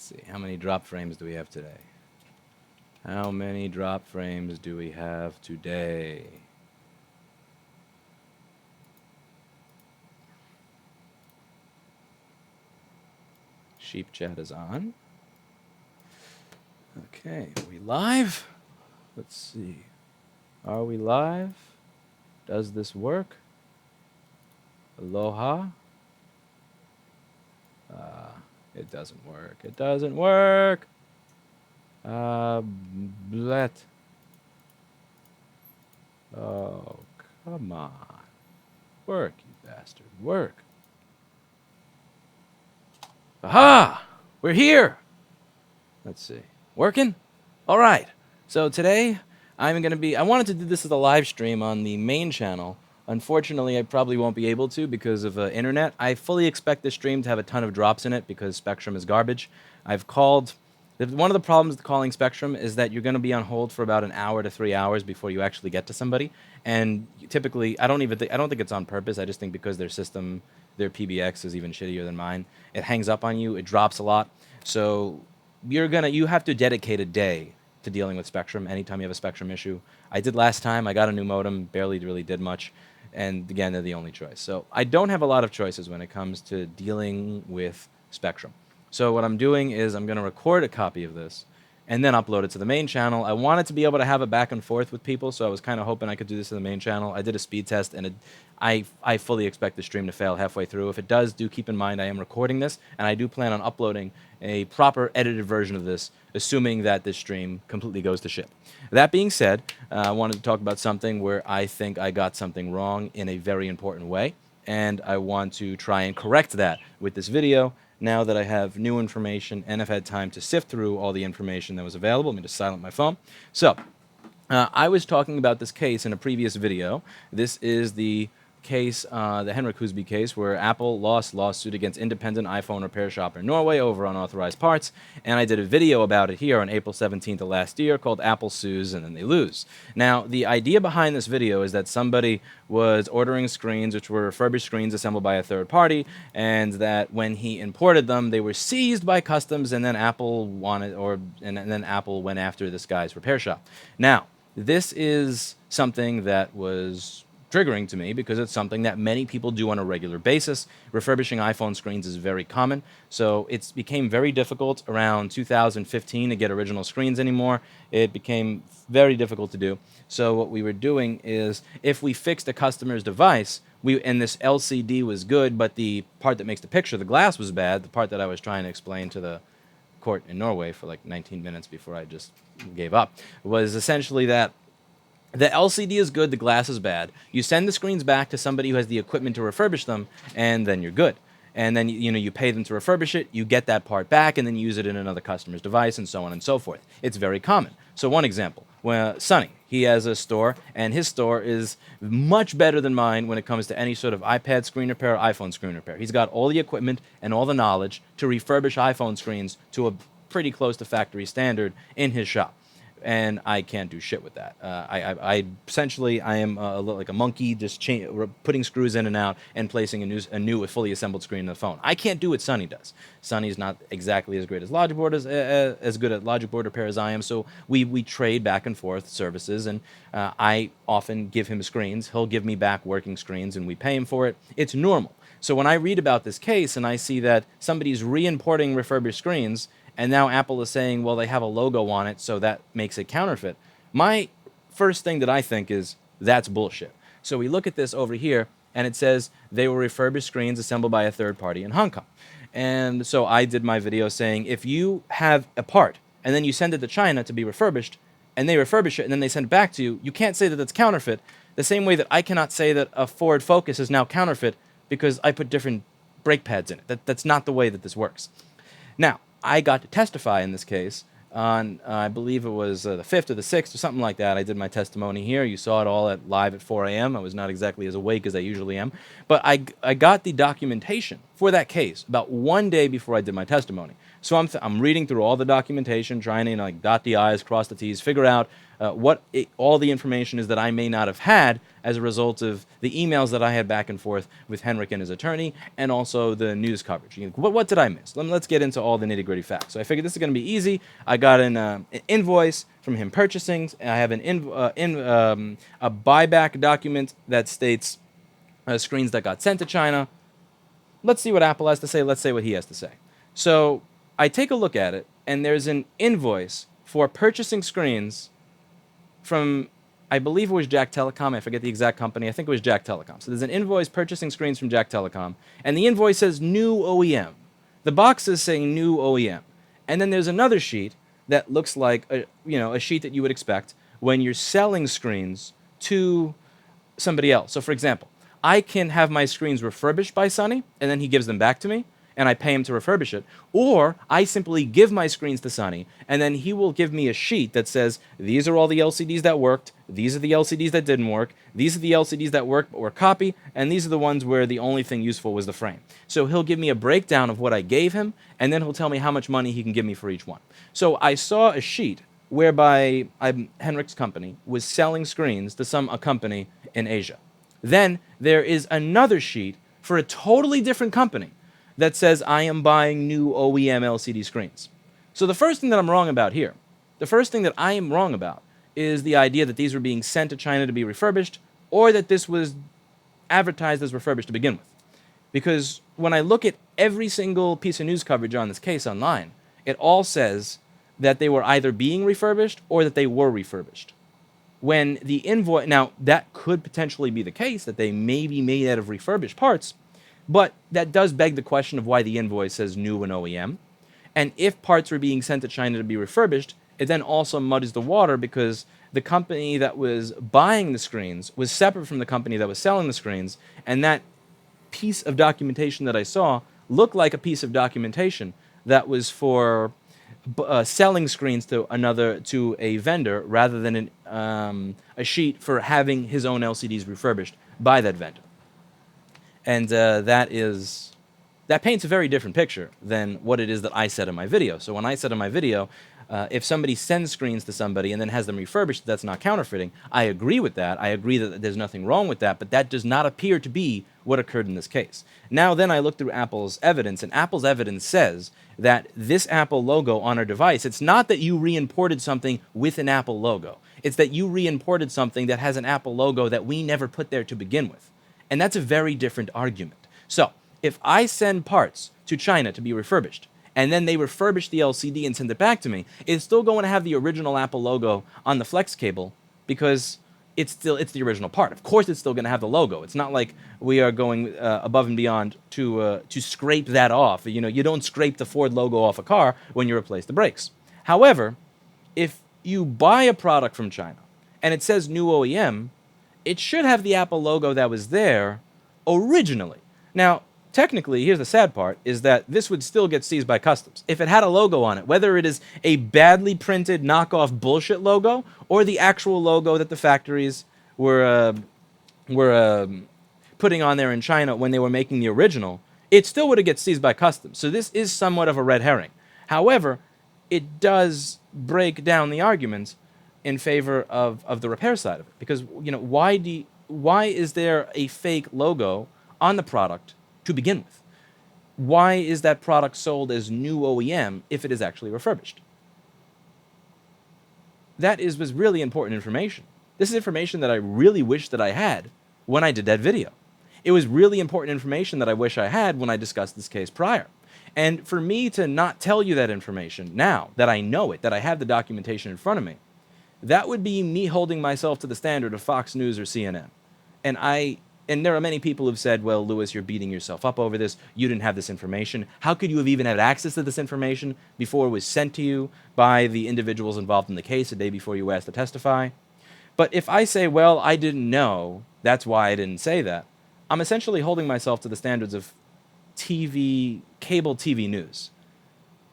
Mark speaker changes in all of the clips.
Speaker 1: see. How many drop frames do we have today? How many drop frames do we have today? Sheep chat is on. Okay, are we live? Let's see. Are we live? Does this work? Aloha? It doesn't work. It doesn't work. Blet. Oh, come on. Work, you bastard. Work. Aha! We're here! Let's see. Working? All right. So today, I wanted to do this as a live stream on the main channel. Unfortunately, I probably won't be able to because of internet. I fully expect this stream to have a ton of drops in it because Spectrum is garbage. One of the problems with calling Spectrum is that you're going to be on hold for about an hour to 3 hours before you actually get to somebody. And typically, I don't think it's on purpose. I just think because their system, their PBX is even shittier than mine. It hangs up on you. It drops a lot. So you have to dedicate a day to dealing with Spectrum anytime you have a Spectrum issue. I did last time. I got a new modem. Barely really did much. And again, they're the only choice. So I don't have a lot of choices when it comes to dealing with Spectrum. So what I'm doing is I'm going to record a copy of this and then upload it to the main channel. I wanted to be able to have it back and forth with people, so I was kind of hoping I could do this to the main channel. I did a speed test, and I fully expect the stream to fail halfway through. If it does, do keep in mind I am recording this, and I do plan on uploading a proper edited version of this, assuming that this stream completely goes to shit. That being said, I wanted to talk about something where I think I got something wrong in a very important way, and I want to try and correct that with this video now that I have new information and I've had time to sift through all the information that was available. Let me just silence my phone. So, I was talking about this case in a previous video. This is the case, the Henrik Huseby case, where Apple lost lawsuit against independent iPhone repair shop in Norway over unauthorized parts, and I did a video about it here on April 17th of last year called Apple Sues and Then They Lose. Now, the idea behind this video is that somebody was ordering screens, which were refurbished screens assembled by a third party, and that when he imported them, they were seized by customs, and then Apple then Apple went after this guy's repair shop. Now, this is something that was triggering to me because it's something that many people do on a regular basis. Refurbishing iPhone screens is very common, so it became very difficult around 2015 to get original screens anymore. It became very difficult to do. So what we were doing is, if we fixed a customer's device, and this LCD was good, but the part that makes the picture, the glass, was bad, the part that I was trying to explain to the court in Norway for like 19 minutes before I just gave up, was essentially that the LCD is good, the glass is bad. You send the screens back to somebody who has the equipment to refurbish them, and then you're good. And then you pay them to refurbish it, you get that part back, and then use it in another customer's device, and so on and so forth. It's very common. So one example, Sonny, he has a store, and his store is much better than mine when it comes to any sort of iPad screen repair or iPhone screen repair. He's got all the equipment and all the knowledge to refurbish iPhone screens to a pretty close to factory standard in his shop. And I can't do shit with that. I essentially am like a monkey, just putting screws in and out and placing a new fully assembled screen in the phone. I can't do what Sonny does. Sonny's not exactly as great as Logic Board as good at Logic Board repair as I am. So we trade back and forth services, and I often give him screens. He'll give me back working screens, and we pay him for it. It's normal. So when I read about this case and I see that somebody's re-importing refurbished screens, and now Apple is saying, well, they have a logo on it, so that makes it counterfeit. My first thing that I think is, that's bullshit. So we look at this over here, and it says they were refurbished screens assembled by a third party in Hong Kong. And so I did my video saying, if you have a part, and then you send it to China to be refurbished, and they refurbish it, and then they send it back to you, you can't say that it's counterfeit, the same way that I cannot say that a Ford Focus is now counterfeit because I put different brake pads in it. That's not the way that this works. Now, I got to testify in this case on, I believe it was the 5th or the 6th or something like that. I did my testimony here. You saw it all live at 4 a.m. I was not exactly as awake as I usually am. But I got the documentation for that case about 1 day before I did my testimony. So I'm reading through all the documentation, trying to dot the I's, cross the T's, figure out all the information is that I may not have had as a result of the emails that I had back and forth with Henrik and his attorney, and also the news coverage. What did I miss? Let's get into all the nitty-gritty facts. So I figured this is going to be easy. I got an invoice from him purchasing. I have a buyback document that states screens that got sent to China. Let's see what Apple has to say. Let's say what he has to say. So I take a look at it, and there's an invoice for purchasing screens from, I believe it was Jack Telecom. I forget the exact company. I think it was Jack Telecom. So there's an invoice purchasing screens from Jack Telecom, and the invoice says new OEM. The box is saying new OEM. And then there's another sheet that looks like a sheet that you would expect when you're selling screens to somebody else. So for example, I can have my screens refurbished by Sonny, and then he gives them back to me, and I pay him to refurbish it. Or I simply give my screens to Sonny, and then he will give me a sheet that says, these are all the LCDs that worked, these are the LCDs that didn't work, these are the LCDs that worked but were copy, and these are the ones where the only thing useful was the frame. So he'll give me a breakdown of what I gave him, and then he'll tell me how much money he can give me for each one. So I saw a sheet whereby Henrik's company was selling screens to a company in Asia. Then there is another sheet for a totally different company that says I am buying new OEM LCD screens. So the first thing that I'm wrong about here, the first thing that I am wrong about is the idea that these were being sent to China to be refurbished, or that this was advertised as refurbished to begin with. Because when I look at every single piece of news coverage on this case online, it all says that they were either being refurbished or that they were refurbished. When the invoice, now that could potentially be the case, that they may be made out of refurbished parts, but that does beg the question of why the invoice says new and OEM. And if parts were being sent to China to be refurbished, it then also muddies the water because the company that was buying the screens was separate from the company that was selling the screens, and that piece of documentation that I saw looked like a piece of documentation that was for selling screens to a vendor rather than a sheet for having his own LCDs refurbished by that vendor. And that paints a very different picture than what it is that I said in my video. So when I said in my video, if somebody sends screens to somebody and then has them refurbished, that's not counterfeiting. I agree with that. I agree that there's nothing wrong with that, but that does not appear to be what occurred in this case. Now then I look through Apple's evidence, and Apple's evidence says that this Apple logo on our device, it's not that you re-imported something with an Apple logo. It's that you re-imported something that has an Apple logo that we never put there to begin with. And that's a very different argument. So if I send parts to China to be refurbished, and then they refurbish the LCD and send it back to me, it's still going to have the original Apple logo on the flex cable because it's the original part. Of course, it's still going to have the logo. It's not like we are going above and beyond to scrape that off. You don't scrape the Ford logo off a car when you replace the brakes. However, if you buy a product from China and it says new OEM, it should have the Apple logo that was there originally. Now, technically, here's the sad part, is that this would still get seized by customs. If it had a logo on it, whether it is a badly printed knockoff bullshit logo or the actual logo that the factories were putting on there in China when they were making the original, it still would have get seized by customs. So this is somewhat of a red herring. However, it does break down the argument in favor of the repair side of it. Because, why is there a fake logo on the product to begin with? Why is that product sold as new OEM if it is actually refurbished? That was really important information. This is information that I really wish that I had when I did that video. It was really important information that I wish I had when I discussed this case prior. And for me to not tell you that information now that I know it, that I have the documentation in front of me, that would be me holding myself to the standard of Fox News or CNN. And there are many people who've said, well, Lewis, you're beating yourself up over this. You didn't have this information. How could you have even had access to this information before it was sent to you by the individuals involved in the case a day before you were asked to testify? But if I say, well, I didn't know, that's why I didn't say that, I'm essentially holding myself to the standards of cable TV news.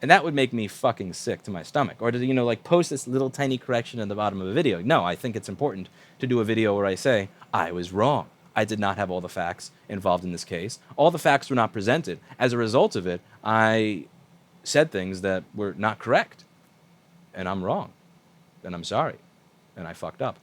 Speaker 1: And that would make me fucking sick to my stomach. Or to, post this little tiny correction in the bottom of a video. No, I think it's important to do a video where I say, I was wrong. I did not have all the facts involved in this case. All the facts were not presented. As a result of it, I said things that were not correct. And I'm wrong. And I'm sorry. and I fucked up.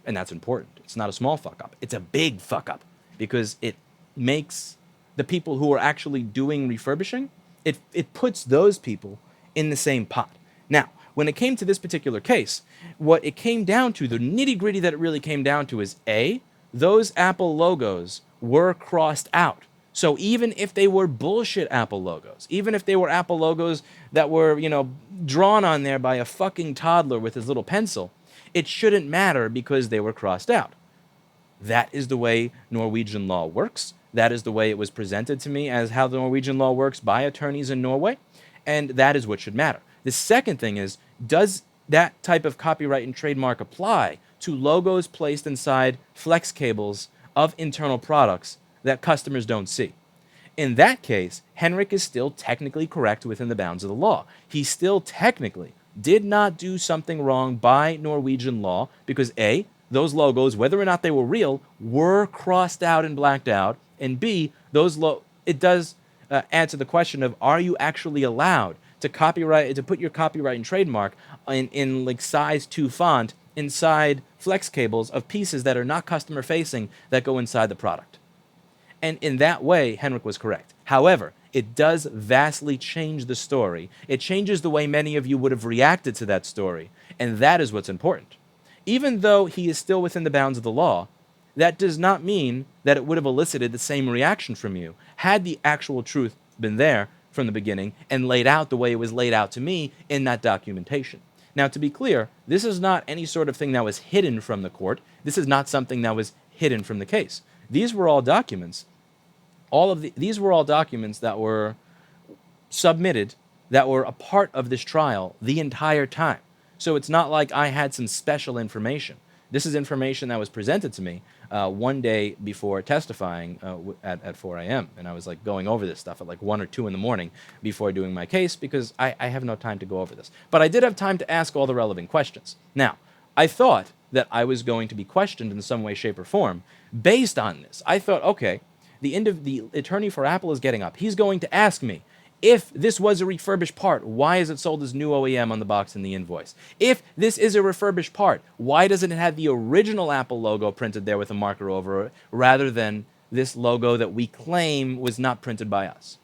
Speaker 1: And that's important. It's not a small fuck up. It's a big fuck up because it makes the people who are actually doing refurbishing, it puts those people in the same pot. Now, when it came to this particular case, what it came down to, the nitty-gritty that it really came down to is A, those Apple logos were crossed out. So even if they were bullshit Apple logos, even if they were Apple logos that were, drawn on there by a fucking toddler with his little pencil, it shouldn't matter because they were crossed out. That is the way Norwegian law works. That is the way it was presented to me as how the Norwegian law works by attorneys in Norway, and that is what should matter. The second thing is, does that type of copyright and trademark apply to logos placed inside flex cables of internal products that customers don't see? In that case, Henrik is still technically correct within the bounds of the law. He still technically did not do something wrong by Norwegian law because A, those logos, whether or not they were real, were crossed out and blacked out, and B, it does answer the question of, are you actually allowed to put your copyright and trademark in like size 2 font inside flex cables of pieces that are not customer facing that go inside the product? And in that way, Henrik was correct. However, it does vastly change the story. It changes the way many of you would have reacted to that story, and that is what's important. Even though he is still within the bounds of the law, that does not mean that it would have elicited the same reaction from you had the actual truth been there from the beginning and laid out the way it was laid out to me in that documentation. Now, to be clear, this is not any sort of thing that was hidden from the court. This is not something that was hidden from the case. These were all documents. These were all documents that were submitted, that were a part of this trial the entire time. So it's not like I had some special information. This is information that was presented to me one day before testifying at 4 a.m. And I was like going over this stuff at like 1 or 2 in the morning before doing my case because I have no time to go over this. But I did have time to ask all the relevant questions. Now, I thought that I was going to be questioned in some way, shape, or form based on this. I thought, okay, the attorney for Apple is getting up. He's going to ask me, if this was a refurbished part, why is it sold as new OEM on the box and the invoice? If this is a refurbished part, why doesn't it have the original Apple logo printed there with a marker over it, rather than this logo that we claim was not printed by us?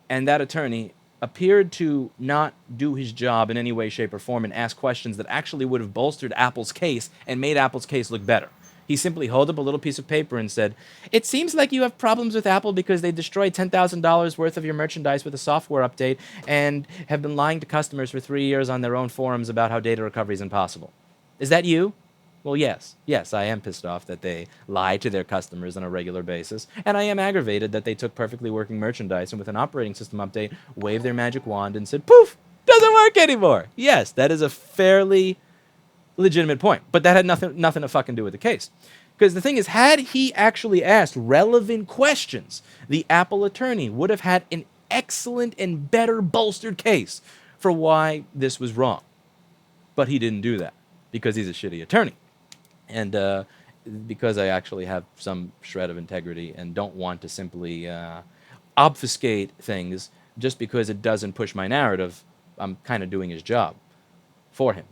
Speaker 1: And that attorney appeared to not do his job in any way, shape, or form and ask questions that actually would have bolstered Apple's case and made Apple's case look better. He simply held up a little piece of paper and said, "It seems like you have problems with Apple because they destroyed $10,000 worth of your merchandise with a software update and have been lying to customers for 3 years on their own forums about how data recovery is impossible. Is that you?" Well, yes. Yes, I am pissed off that they lie to their customers on a regular basis, and I am aggravated that they took perfectly working merchandise and with an operating system update waved their magic wand and said, "Poof, doesn't work anymore." Yes, that is a fairly legitimate point, but that had nothing to fucking do with the case. Because the thing is, had he actually asked relevant questions, the Apple attorney would have had an excellent and better bolstered case for why this was wrong. But he didn't do that because he's a shitty attorney. And because I actually have some shred of integrity and don't want to simply obfuscate things just because it doesn't push my narrative, I'm kind of doing his job for him.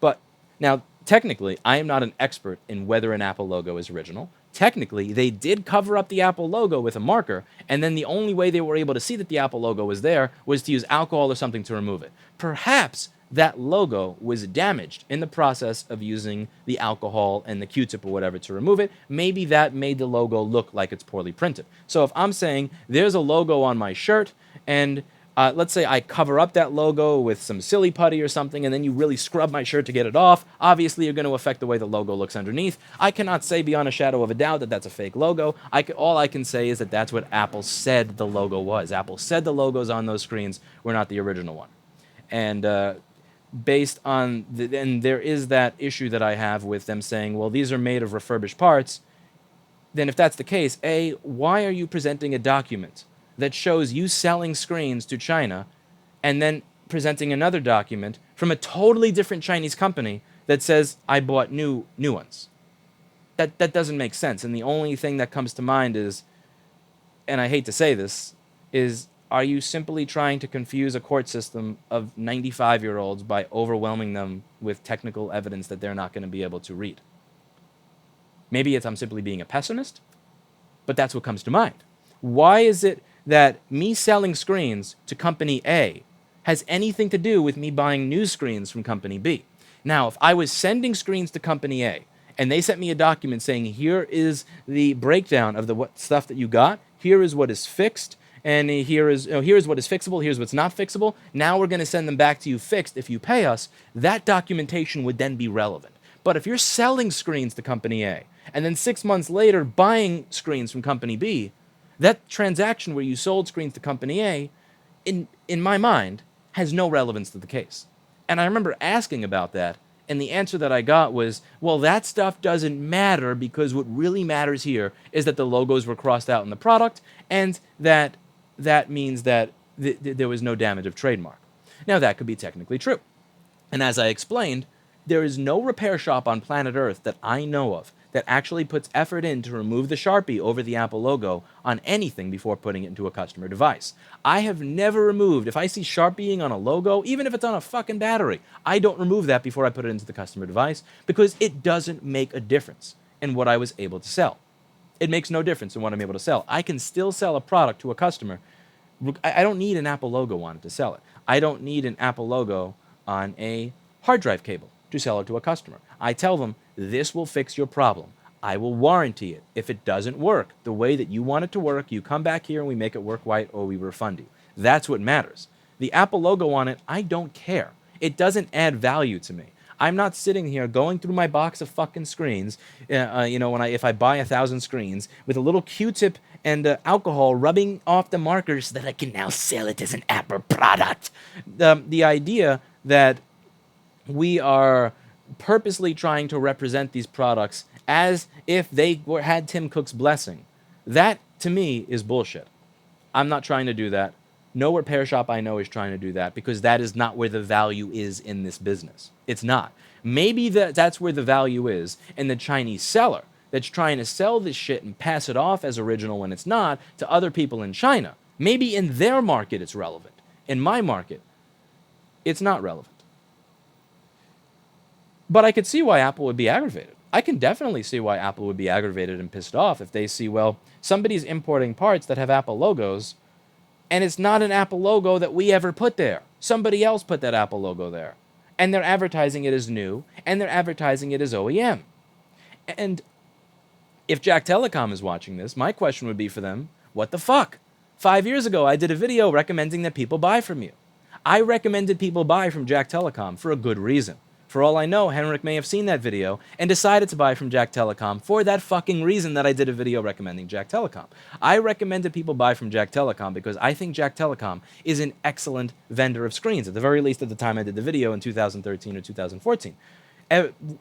Speaker 1: But now, technically, I am not an expert in whether an Apple logo is original. Technically, they did cover up the Apple logo with a marker, and then the only way they were able to see that the Apple logo was there was to use alcohol or something to remove it. Perhaps that logo was damaged in the process of using the alcohol and the Q-tip or whatever to remove it. Maybe that made the logo look like it's poorly printed. So if I'm saying there's a logo on my shirt and let's say I cover up that logo with some silly putty or something, and then you really scrub my shirt to get it off, obviously you're going to affect the way the logo looks underneath. I cannot say beyond a shadow of a doubt that that's a fake logo. All I can say is that that's what Apple said the logo was. Apple said the logos on those screens were not the original one. And based on, and there is that issue that I have with them saying, well, these are made of refurbished parts. Then if that's the case, A, why are you presenting a document that shows you selling screens to China and then presenting another document from a totally different Chinese company that says, I bought new ones? That doesn't make sense. And the only thing that comes to mind is, and I hate to say this, is are you simply trying to confuse a court system of 95-year-olds by overwhelming them with technical evidence that they're not going to be able to read? Maybe I'm simply being a pessimist, but that's what comes to mind. Why is it that me selling screens to company A has anything to do with me buying new screens from company B? Now, if I was sending screens to company A and they sent me a document saying, here is the breakdown of the what stuff that you got, here is what is fixed, and here is what is fixable, here's what's not fixable, now we're going to send them back to you fixed if you pay us, that documentation would then be relevant. But if you're selling screens to company A and then 6 months later buying screens from company B, that transaction where you sold screens to company A, in my mind, has no relevance to the case. And I remember asking about that, and the answer that I got was, well, that stuff doesn't matter because what really matters here is that the logos were crossed out in the product and that means that there was no damage of trademark. Now, that could be technically true. And as I explained, there is no repair shop on planet Earth that I know of that actually puts effort in to remove the Sharpie over the Apple logo on anything before putting it into a customer device. I have never removed, if I see Sharpieing on a logo, even if it's on a fucking battery, I don't remove that before I put it into the customer device because it doesn't make a difference in what I was able to sell. It makes no difference in what I'm able to sell. I can still sell a product to a customer. I don't need an Apple logo on it to sell it. I don't need an Apple logo on a hard drive cable to sell it to a customer. I tell them, this will fix your problem. I will warranty it. If it doesn't work the way that you want it to work, you come back here and we make it work right or we refund you. That's what matters. The Apple logo on it, I don't care. It doesn't add value to me. I'm not sitting here going through my box of fucking screens, if I buy 1,000 screens, with a little Q-tip and alcohol rubbing off the markers so that I can now sell it as an Apple product. The idea that we are purposely trying to represent these products as if they had Tim Cook's blessing, that, to me, is bullshit. I'm not trying to do that. No repair shop I know is trying to do that because that is not where the value is in this business. It's not. Maybe that's where the value is in the Chinese seller that's trying to sell this shit and pass it off as original when it's not to other people in China. Maybe in their market it's relevant. In my market, it's not relevant. But I could see why Apple would be aggravated. I can definitely see why Apple would be aggravated and pissed off if they see, well, somebody's importing parts that have Apple logos, and it's not an Apple logo that we ever put there. Somebody else put that Apple logo there. And they're advertising it as new, and they're advertising it as OEM. And if Jack Telecom is watching this, my question would be for them, what the fuck? 5 years ago, I did a video recommending that people buy from you. I recommended people buy from Jack Telecom for a good reason. For all I know, Henrik may have seen that video and decided to buy from Jack Telecom for that fucking reason that I did a video recommending Jack Telecom. I recommended people buy from Jack Telecom because I think Jack Telecom is an excellent vendor of screens, at the very least at the time I did the video in 2013 or 2014.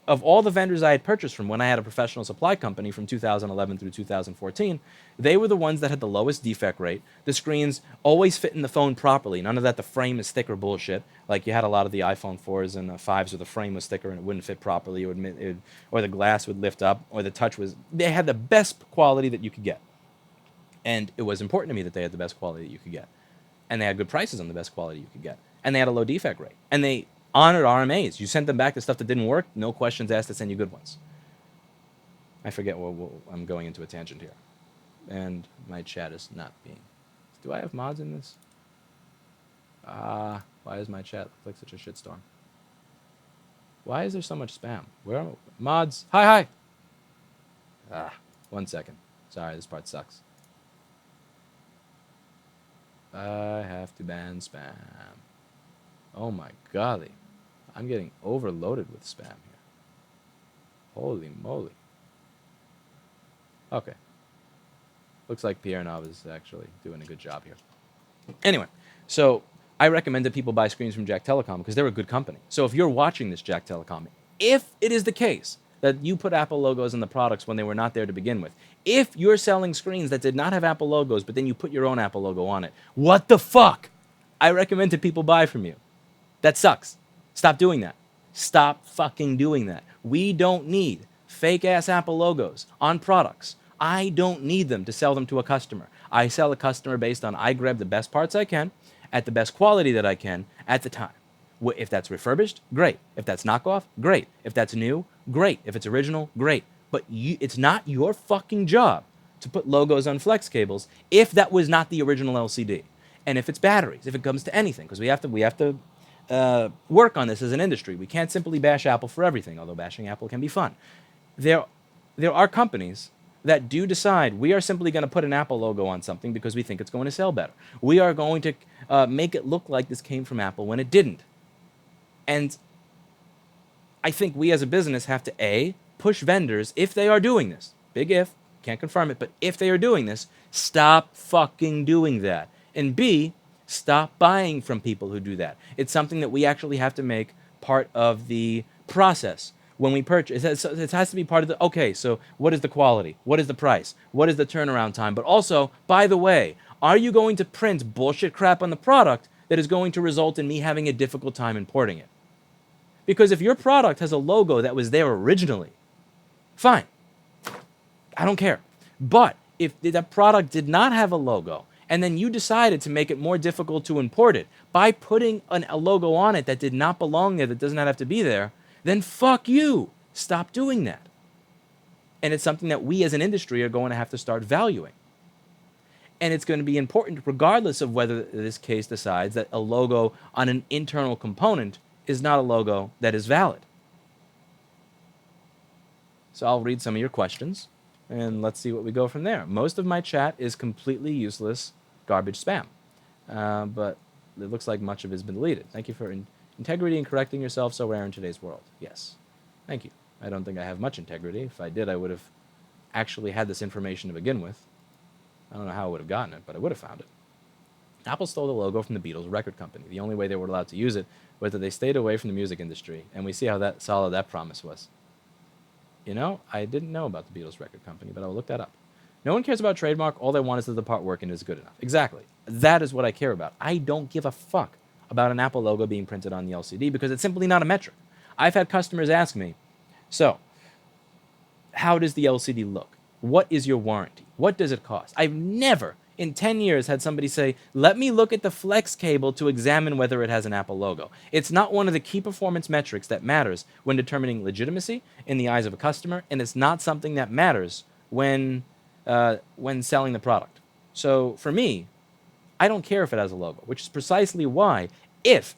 Speaker 1: Of all the vendors I had purchased from when I had a professional supply company from 2011 through 2014, they were the ones that had the lowest defect rate. The screens always fit in the phone properly. None of that the frame is thicker bullshit. Like you had a lot of the iPhone 4s and 5s where the frame was thicker and it wouldn't fit properly, or the glass would lift up, or the touch was... They had the best quality that you could get. And it was important to me that they had the best quality that you could get. And they had good prices on the best quality you could get. And they had a low defect rate. And they honored RMAs. You sent them back the stuff that didn't work, no questions asked to send you good ones. I forget I'm going into a tangent here. And my chat is not being... Do I have mods in this? Why does my chat look like such a shitstorm? Why is there so much spam? Where are mods? Hi. 1 second. Sorry, this part sucks. I have to ban spam. Oh my golly. I'm getting overloaded with spam here. Holy moly. Okay. Looks like Pierre Nov is actually doing a good job here. Anyway, so I recommend that people buy screens from Jack Telecom because they're a good company. So if you're watching this, Jack Telecom, if it is the case that you put Apple logos in the products when they were not there to begin with, if you're selling screens that did not have Apple logos, but then you put your own Apple logo on it, what the fuck? I recommend that people buy from you. That sucks. Stop doing that. Stop fucking doing that. We don't need fake-ass Apple logos on products. I don't need them to sell them to a customer. I sell a customer based on I grab the best parts I can, at the best quality that I can, at the time. If that's refurbished, great. If that's knockoff, great. If that's new, great. If it's original, great. But it's not your fucking job to put logos on flex cables if that was not the original LCD. And if it's batteries, if it comes to anything, because we have to work on this as an industry. We can't simply bash Apple for everything, although bashing Apple can be fun. There are companies that do decide we are simply going to put an Apple logo on something because we think it's going to sell better. We are going to make it look like this came from Apple when it didn't. And I think we as a business have to, A, push vendors, if they are doing this, big if, can't confirm it, but if they are doing this, stop fucking doing that. And B, stop buying from people who do that. It's something that we actually have to make part of the process when we purchase. It has to be part of the, okay, so what is the quality? What is the price? What is the turnaround time? But also, by the way, are you going to print bullshit crap on the product that is going to result in me having a difficult time importing it? Because if your product has a logo that was there originally, fine. I don't care. But if that product did not have a logo, and then you decided to make it more difficult to import it by putting a logo on it that did not belong there, that does not have to be there, then fuck you. Stop doing that. And it's something that we as an industry are going to have to start valuing. And it's going to be important regardless of whether this case decides that a logo on an internal component is not a logo that is valid. So I'll read some of your questions, and let's see what we go from there. Most of my chat is completely useless garbage spam, but it looks like much of it has been deleted. Thank you for integrity and correcting yourself, so rare in today's world. Yes, thank you. I don't think I have much integrity. If I did, I would have actually had this information to begin with. I don't know how I would have gotten it, but I would have found it. Apple stole the logo from the Beatles record company. The only way they were allowed to use it was that they stayed away from the music industry, and we see how solid that promise was. You know, I didn't know about the Beatles record company, but I will look that up. No one cares about trademark. All they want is that the part working is good enough. Exactly. That is what I care about. I don't give a fuck about an Apple logo being printed on the LCD because it's simply not a metric. I've had customers ask me, so, how does the LCD look? What is your warranty? What does it cost? I've never in 10 years had somebody say, let me look at the flex cable to examine whether it has an Apple logo. It's not one of the key performance metrics that matters when determining legitimacy in the eyes of a customer, and it's not something that matters when selling the product. So for me, I don't care if it has a logo, which is precisely why if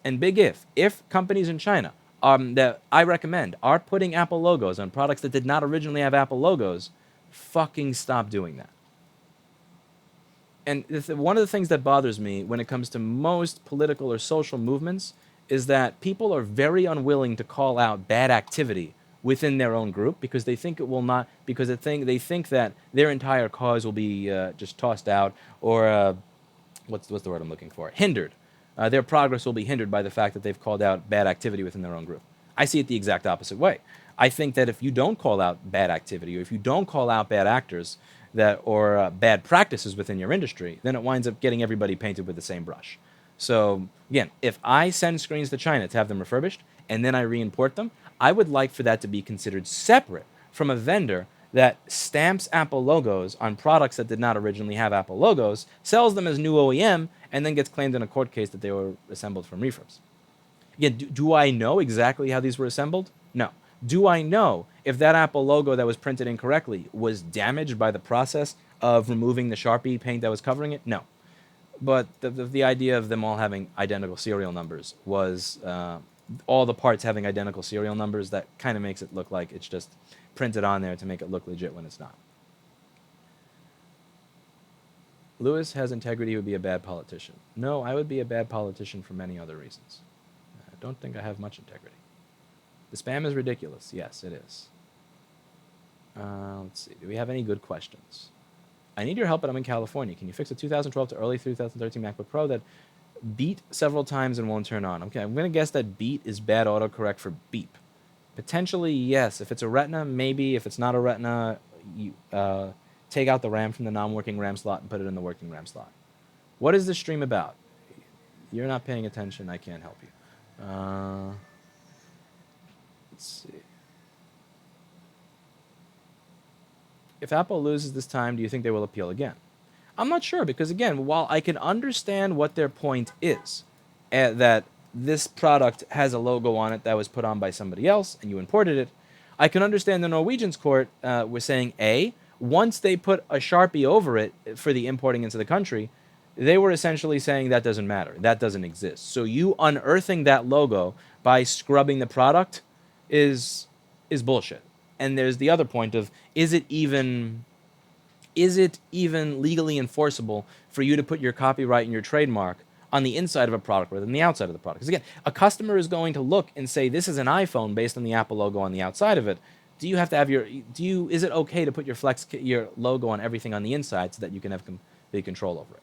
Speaker 1: companies in China that I recommend are putting Apple logos on products that did not originally have Apple logos, fucking stop doing that. And one of the things that bothers me when it comes to most political or social movements is that people are very unwilling to call out bad activity within their own group because they think it will not, because they think that their entire cause will be just tossed out or what's the word I'm looking for? Hindered. Their progress will be hindered by the fact that they've called out bad activity within their own group. I see it the exact opposite way. I think that if you don't call out bad activity or if you don't call out bad actors or bad practices within your industry, then it winds up getting everybody painted with the same brush. So again, if I send screens to China to have them refurbished and then I re-import them, I would like for that to be considered separate from a vendor that stamps Apple logos on products that did not originally have Apple logos, sells them as new OEM, and then gets claimed in a court case that they were assembled from refurbs. Again, do I know exactly how these were assembled? No. Do I know if that Apple logo that was printed incorrectly was damaged by the process of removing the Sharpie paint that was covering it? No. But the idea of them all having identical serial numbers was all the parts having identical serial numbers, that kind of makes it look like it's just printed on there to make it look legit when it's not. Lewis has integrity, would be a bad politician. No, I would be a bad politician for many other reasons. I don't think I have much integrity. The spam is ridiculous. Yes, it is. Let's see. Do we have any good questions? I need your help, but I'm in California. Can you fix a 2012 to early 2013 MacBook Pro that beat several times and won't turn on? Okay, I'm going to guess that beat is bad autocorrect for beep. Potentially, yes. If it's a Retina, maybe. If it's not a Retina, you take out the RAM from the non-working RAM slot and put it in the working RAM slot. What is this stream about? You're not paying attention. I can't help you. Let's see. if Apple loses this time, do you think they will appeal again? I'm not sure, because again, while I can understand what their point is, that this product has a logo on it that was put on by somebody else and you imported it, I can understand the Norwegian's court was saying, A, once they put a Sharpie over it for the importing into the country, they were essentially saying that doesn't matter. That doesn't exist. So you unearthing that logo by scrubbing the product is bullshit. And there's the other point of, is it even legally enforceable for you to put your copyright and your trademark on the inside of a product rather than the outside of the product? Because again, a customer is going to look and say, this is an iPhone based on the Apple logo on the outside of it. Do you have to have is it okay to put your logo on everything on the inside so that you can have complete control over it?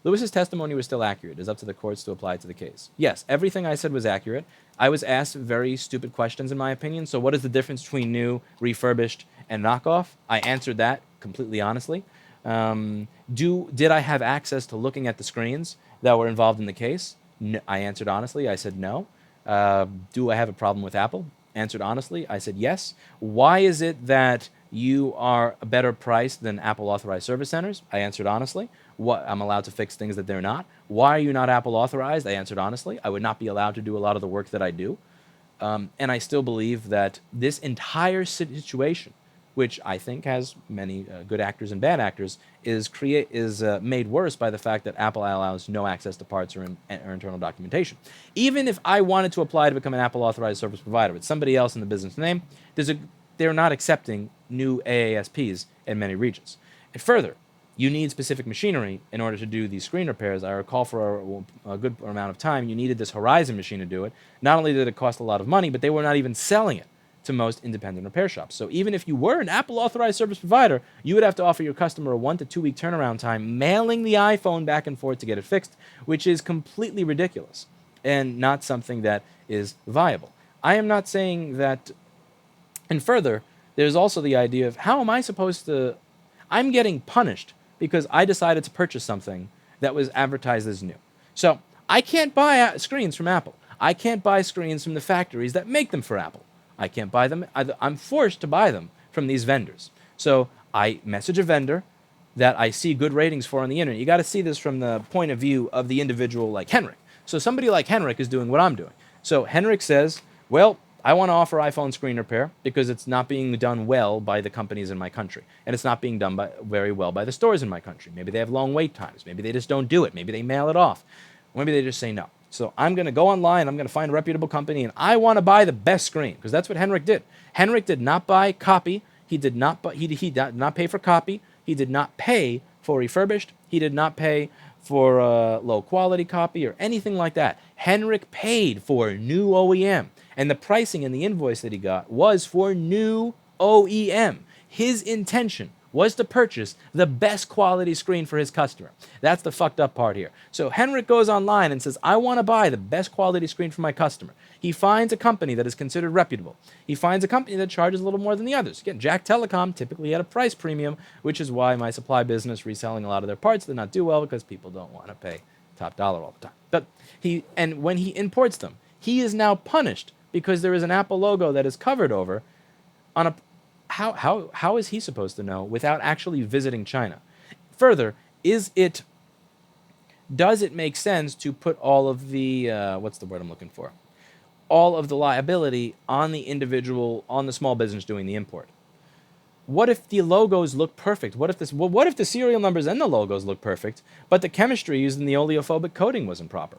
Speaker 1: Lewis's testimony was still accurate. It is up to the courts to apply it to the case. Yes, everything I said was accurate. I was asked very stupid questions, in my opinion. So what is the difference between new, refurbished, and knockoff? I answered that completely honestly. Did I have access to looking at the screens that were involved in the case? No, I answered honestly. I said no. Do I have a problem with Apple? Answered honestly. I said yes. Why is it that you are a better price than Apple authorized service centers? I answered honestly. I'm allowed to fix things that they're not. Why are you not Apple authorized? I answered honestly. I would not be allowed to do a lot of the work that I do. And I still believe that this entire situation, which I think has many good actors and bad actors, is made worse by the fact that Apple allows no access to parts or internal documentation. Even if I wanted to apply to become an Apple authorized service provider with somebody else in the business name, they're not accepting new AASPs in many regions. And further, you need specific machinery in order to do these screen repairs. I recall for a good amount of time, you needed this Horizon machine to do it. Not only did it cost a lot of money, but they were not even selling it to most independent repair shops. So even if you were an Apple authorized service provider, you would have to offer your customer a 1 to 2 week turnaround time, mailing the iPhone back and forth to get it fixed, which is completely ridiculous and not something that is viable. I am not saying that. And further, there's also the idea of, how am I supposed to... I'm getting punished because I decided to purchase something that was advertised as new. So I can't buy screens from Apple. I can't buy screens from the factories that make them for Apple. I can't buy them. I'm forced to buy them from these vendors. So I message a vendor that I see good ratings for on the internet. You got to see this from the point of view of the individual like Henrik. So somebody like Henrik is doing what I'm doing. So Henrik says, well, I want to offer iPhone screen repair because it's not being done well by the companies in my country. And it's not being done very well by the stores in my country. Maybe they have long wait times. Maybe they just don't do it. Maybe they mail it off. Maybe they just say no. So I'm going to go online. I'm going to find a reputable company, and I want to buy the best screen, because that's what Henrik did. Henrik did not buy copy. He did not pay for copy. He did not pay for refurbished. He did not pay for low quality copy or anything like that. Henrik paid for new OEM. And the pricing in the invoice that he got was for new OEM. His intention was to purchase the best quality screen for his customer. That's the fucked up part here. So Henrik goes online and says, I want to buy the best quality screen for my customer. He finds a company that is considered reputable. He finds a company that charges a little more than the others. Again, Jack Telecom typically had a price premium, which is why my supply business reselling a lot of their parts did not do well, because people don't want to pay top dollar all the time. But when he imports them, he is now punished because there is an Apple logo that is covered over on a... How is he supposed to know without actually visiting China? Further, does it make sense to put all of the, what's the word I'm looking for? All of the liability on the individual, on the small business doing the import? What if the logos look perfect? What if the serial numbers and the logos look perfect, but the chemistry used in the oleophobic coating wasn't proper?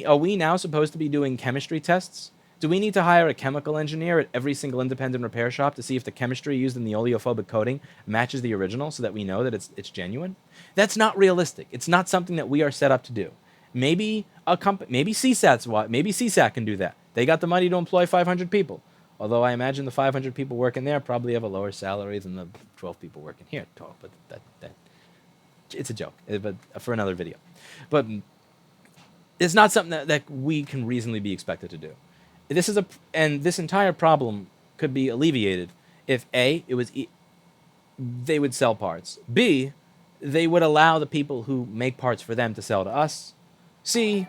Speaker 1: Are we now supposed to be doing chemistry tests? Do we need to hire a chemical engineer at every single independent repair shop to see if the chemistry used in the oleophobic coating matches the original, so that we know that it's genuine? That's not realistic. It's not something that we are set up to do. Maybe CSAT can do that. They got the money to employ 500 people. Although I imagine the 500 people working there probably have a lower salary than the 12 people working here. But that it's a joke, but for another video. But it's not something that we can reasonably be expected to do. This entire problem could be alleviated if A, they would sell parts. B, they would allow the people who make parts for them to sell to us. C,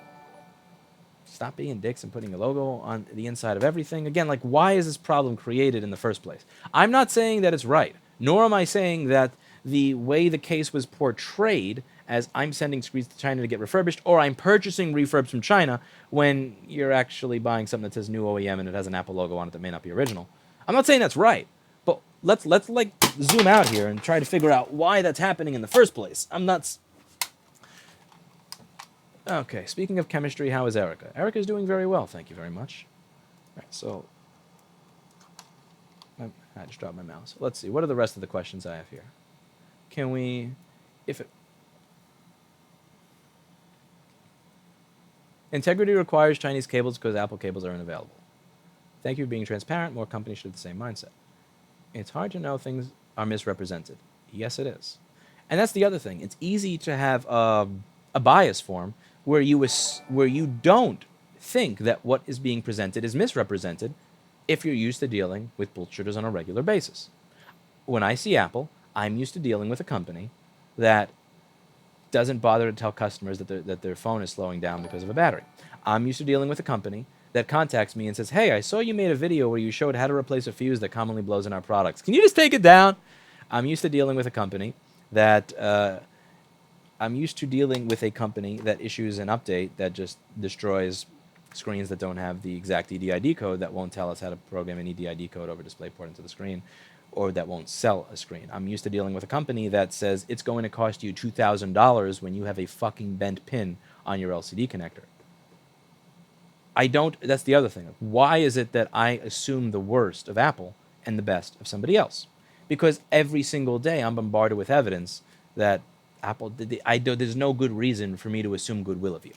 Speaker 1: stop being dicks and putting a logo on the inside of everything. Again, like, why is this problem created in the first place? I'm not saying that it's right. Nor am I saying that the way the case was portrayed as I'm sending screens to China to get refurbished, or I'm purchasing refurbs from China when you're actually buying something that says new OEM and it has an Apple logo on it that may not be original. I'm not saying that's right, but let's like zoom out here and try to figure out why that's happening in the first place. I'm not. Okay, speaking of chemistry, how is Erica? Erica's doing very well, thank you very much. All right, so I just dropped my mouse. Let's see. What are the rest of the questions I have here? Can we, if it, integrity requires Chinese cables because Apple cables are unavailable. Thank you for being transparent. More companies should have the same mindset. It's hard to know things are misrepresented. Yes, it is. And that's the other thing. It's easy to have a bias form where you don't think that what is being presented is misrepresented if you're used to dealing with bullshitters on a regular basis. When I see Apple, I'm used to dealing with a company that doesn't bother to tell customers that their phone is slowing down because of a battery. I'm used to dealing with a company that contacts me and says, hey, I saw you made a video where you showed how to replace a fuse that commonly blows in our products. Can you just take it down? I'm used to dealing with a company that issues an update that just destroys screens that don't have the exact EDID code, that won't tell us how to program an EDID code over DisplayPort into the screen, or that won't sell a screen. I'm used to dealing with a company that says it's going to cost you $2,000 when you have a fucking bent pin on your LCD connector. That's the other thing. Why is it that I assume the worst of Apple and the best of somebody else? Because every single day I'm bombarded with evidence that Apple, there's no good reason for me to assume goodwill of you.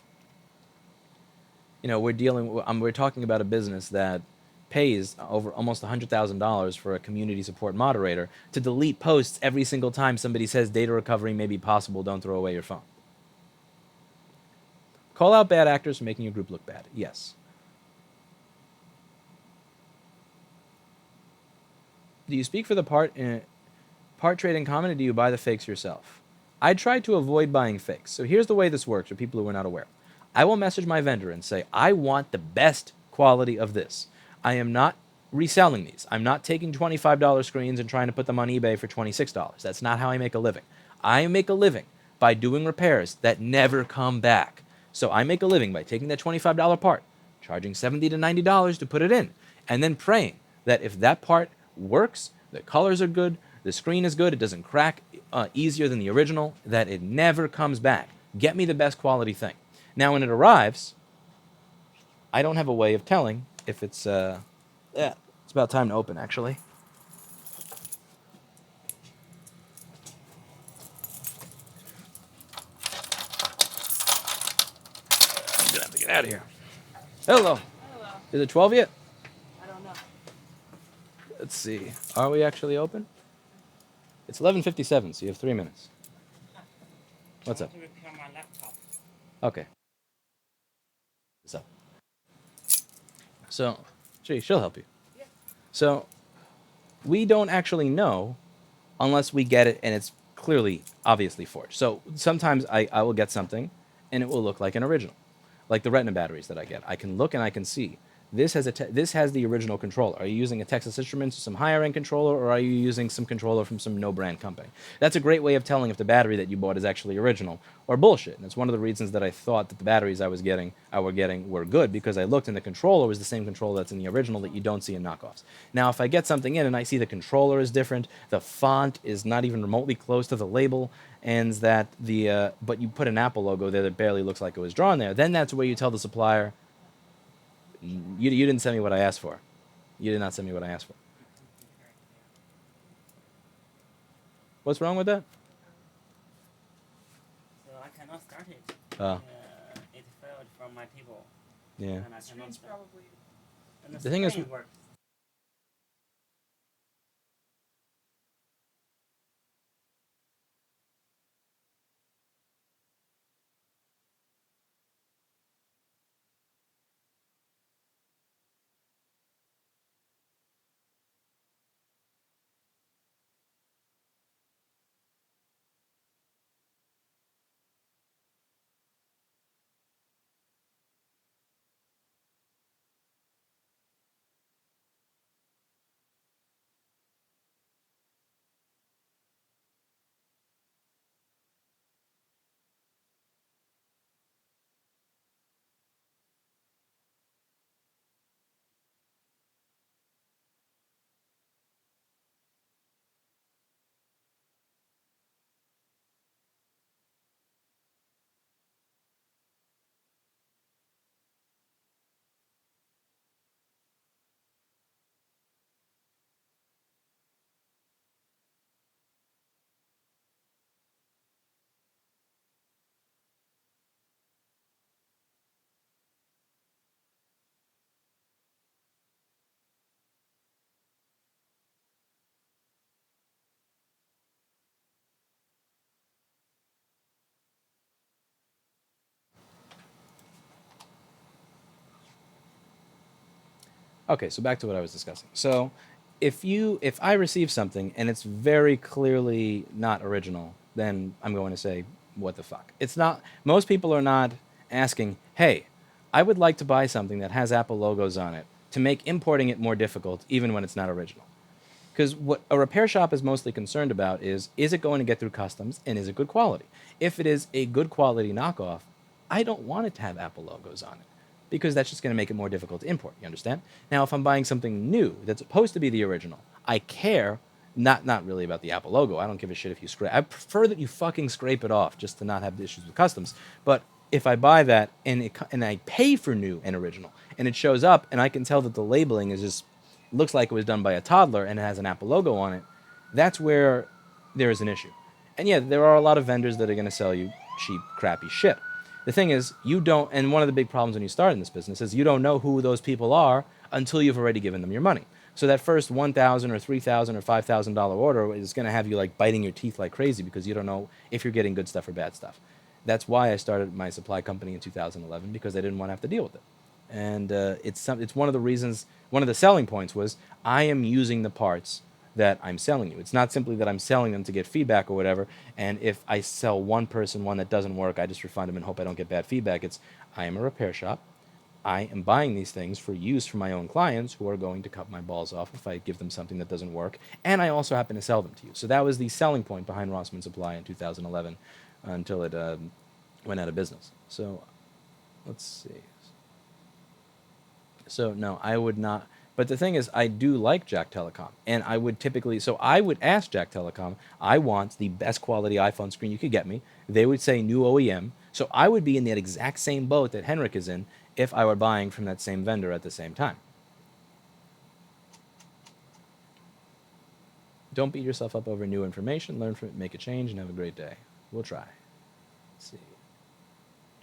Speaker 1: You know, we're talking about a business that pays over almost $100,000 for a community support moderator to delete posts every single time somebody says data recovery may be possible, don't throw away your phone. Call out bad actors for making your group look bad. Yes. Do you speak for the part trade in common, or do you buy the fakes yourself? I try to avoid buying fakes. So here's the way this works for people who are not aware. I will message my vendor and say, I want the best quality of this. I am not reselling these. I'm not taking $25 screens and trying to put them on eBay for $26. That's not how I make a living. I make a living by doing repairs that never come back. So I make a living by taking that $25 part, charging $70 to $90 to put it in, and then praying that if that part works, the colors are good, the screen is good, it doesn't crack easier than the original, that it never comes back. Get me the best quality thing. Now, when it arrives, I don't have a way of telling if it's, it's about time to open, actually. I'm gonna have to get out of here. Hello.
Speaker 2: Hello.
Speaker 1: Is it 12 yet?
Speaker 2: I don't know.
Speaker 1: Let's see. Are we actually open? It's 11:57, so you have 3 minutes. What's up?
Speaker 2: I want to repair my laptop.
Speaker 1: Okay. What's up? So, she'll help you.
Speaker 2: Yeah.
Speaker 1: So, we don't actually know unless we get it and it's clearly, obviously forged. So, sometimes I will get something and it will look like an original. Like the Retina batteries that I get. I can look and I can see. This has the original controller. Are you using a Texas Instruments, some higher end controller, or are you using some controller from some no brand company? That's a great way of telling if the battery that you bought is actually original or bullshit. And it's one of the reasons that I thought that the batteries I were getting were good, because I looked and the controller was the same controller that's in the original that you don't see in knockoffs. Now, if I get something in and I see the controller is different, the font is not even remotely close to the label, and that but you put an Apple logo there that barely looks like it was drawn there, then that's where you tell the supplier, you didn't send me what I asked for. You did not send me what I asked for. What's wrong with that?
Speaker 2: So I cannot start it.
Speaker 1: Oh.
Speaker 2: It failed from my people.
Speaker 1: Yeah.
Speaker 2: And I
Speaker 3: Screen's
Speaker 2: cannot start.
Speaker 3: probably.
Speaker 2: And
Speaker 1: The thing is-
Speaker 2: screen works.
Speaker 1: Okay, so back to what I was discussing. So if I receive something and it's very clearly not original, then I'm going to say, what the fuck? It's not, most people are not asking, hey, I would like to buy something that has Apple logos on it to make importing it more difficult, even when it's not original. Because what a repair shop is mostly concerned about is it going to get through customs and is it good quality? If it is a good quality knockoff, I don't want it to have Apple logos on it because that's just going to make it more difficult to import. You understand? Now, if I'm buying something new that's supposed to be the original, I care not really about the Apple logo. I don't give a shit if you scrape. I prefer that you fucking scrape it off just to not have issues with customs. But if I buy that and I pay for new and original and it shows up and I can tell that the labeling is just looks like it was done by a toddler and it has an Apple logo on it, that's where there is an issue. And yeah, there are a lot of vendors that are going to sell you cheap, crappy shit. The thing is, you don't, and one of the big problems when you start in this business is you don't know who those people are until you've already given them your money. So that first $1,000 or $3,000 or $5,000 order is going to have you like biting your teeth like crazy because you don't know if you're getting good stuff or bad stuff. That's why I started my supply company in 2011 because I didn't want to have to deal with it. And it's one of the reasons, one of the selling points was I am using the parts that I'm selling you. It's not simply that I'm selling them to get feedback or whatever, and if I sell one person one that doesn't work, I just refund them and hope I don't get bad feedback. It's I am a repair shop. I am buying these things for use for my own clients who are going to cut my balls off if I give them something that doesn't work, and I also happen to sell them to you. So that was the selling point behind Rossmann Supply in 2011 until it went out of business. So let's see. So no, I would not. But the thing is, I do like Jack Telecom, and I would typically. So I would ask Jack Telecom, I want the best quality iPhone screen you could get me. They would say new OEM. So I would be in that exact same boat that Henrik is in if I were buying from that same vendor at the same time. Don't beat yourself up over new information. Learn from it, make a change, and have a great day. We'll try. Let's see.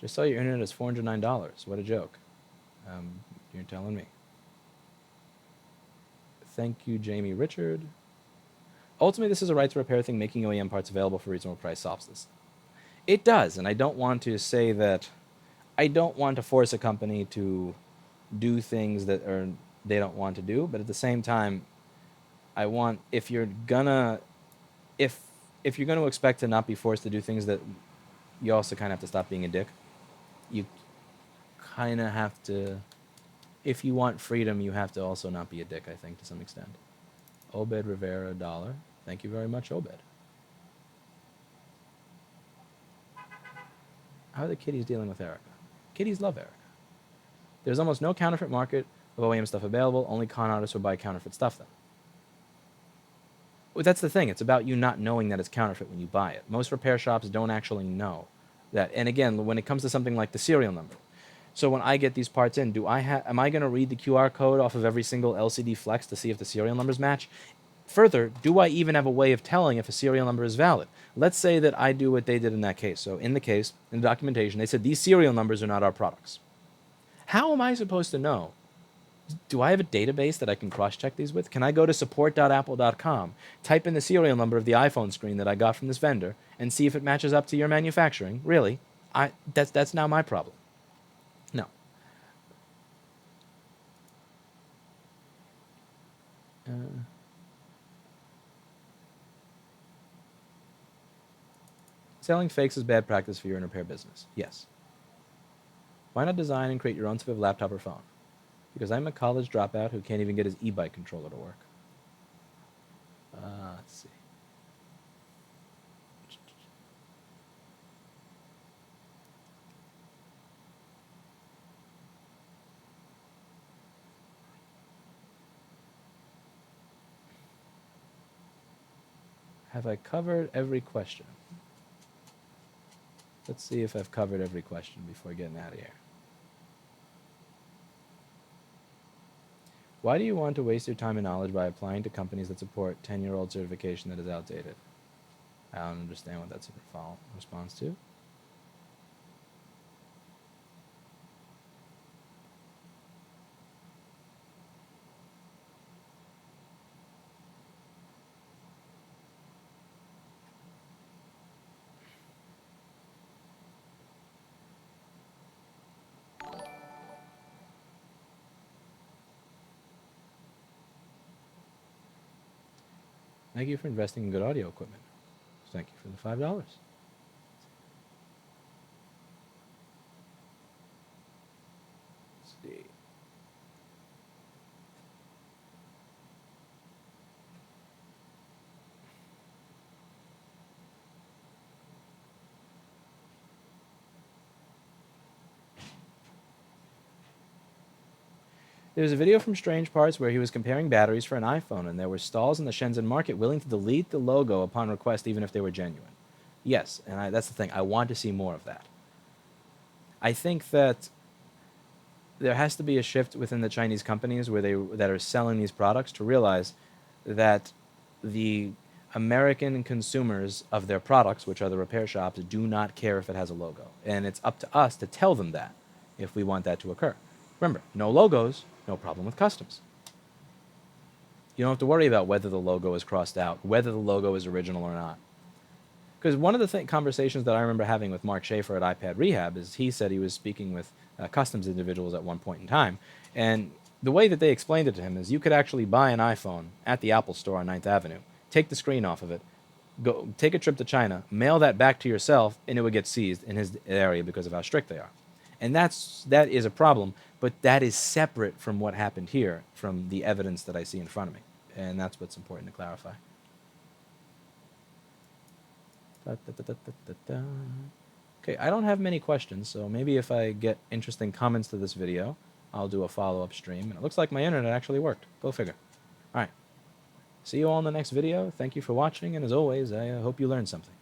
Speaker 1: Just saw your internet is $409. What a joke. You're telling me. Thank you, Jamie Richard. Ultimately, this is a right to repair thing. Making OEM parts available for a reasonable price solves this. It does, and I don't want to say that. I don't want to force a company to do things that they don't want to do, but at the same time, I want if you're gonna expect to not be forced to do things that you also kind of have to stop being a dick. You kind of have to. If you want freedom, you have to also not be a dick, I think, to some extent. Obed Rivera, $1. Thank you very much, Obed. How are the kiddies dealing with Erica? Kiddies love Erica. There's almost no counterfeit market of OEM stuff available. Only con artists will buy counterfeit stuff then. Well, that's the thing. It's about you not knowing that it's counterfeit when you buy it. Most repair shops don't actually know that. And again, when it comes to something like the serial number, so when I get these parts in, am I going to read the QR code off of every single LCD Flex to see if the serial numbers match? Further, do I even have a way of telling if a serial number is valid? Let's say that I do what they did in that case. So in the case, in the documentation, they said these serial numbers are not our products. How am I supposed to know? Do I have a database that I can cross-check these with? Can I go to support.apple.com, type in the serial number of the iPhone screen that I got from this vendor, and see if it matches up to your manufacturing? Really? That's now my problem. No. Selling fakes is bad practice for your repair business. Yes. Why not design and create your own type of laptop or phone? Because I'm a college dropout who can't even get his e-bike controller to work. Let's see. Have I covered every question? Let's see if I've covered every question before getting out of here. Why do you want to waste your time and knowledge by applying to companies that support 10-year-old certification that is outdated? I don't understand what that's a response to. Thank you for investing in good audio equipment. Thank you for the $5. Let's see. There was a video from Strange Parts where he was comparing batteries for an iPhone, and there were stalls in the Shenzhen market willing to delete the logo upon request, even if they were genuine. Yes, and that's the thing. I want to see more of that. I think that there has to be a shift within the Chinese companies that are selling these products to realize that the American consumers of their products, which are the repair shops, do not care if it has a logo. And it's up to us to tell them that if we want that to occur. Remember, no logos, no problem with customs. You don't have to worry about whether the logo is crossed out, whether the logo is original or not. Because one of the conversations that I remember having with Mark Schaefer at iPad Rehab is he said he was speaking with customs individuals at one point in time. And the way that they explained it to him is you could actually buy an iPhone at the Apple store on 9th Avenue, take the screen off of it, go take a trip to China, mail that back to yourself, and it would get seized in his area because of how strict they are. And that is a problem, but that is separate from what happened here, from the evidence that I see in front of me. And that's what's important to clarify. Okay, I don't have many questions, so maybe if I get interesting comments to this video, I'll do a follow-up stream. And it looks like my internet actually worked. Go figure. All right. See you all in the next video. Thank you for watching, and as always, I hope you learned something.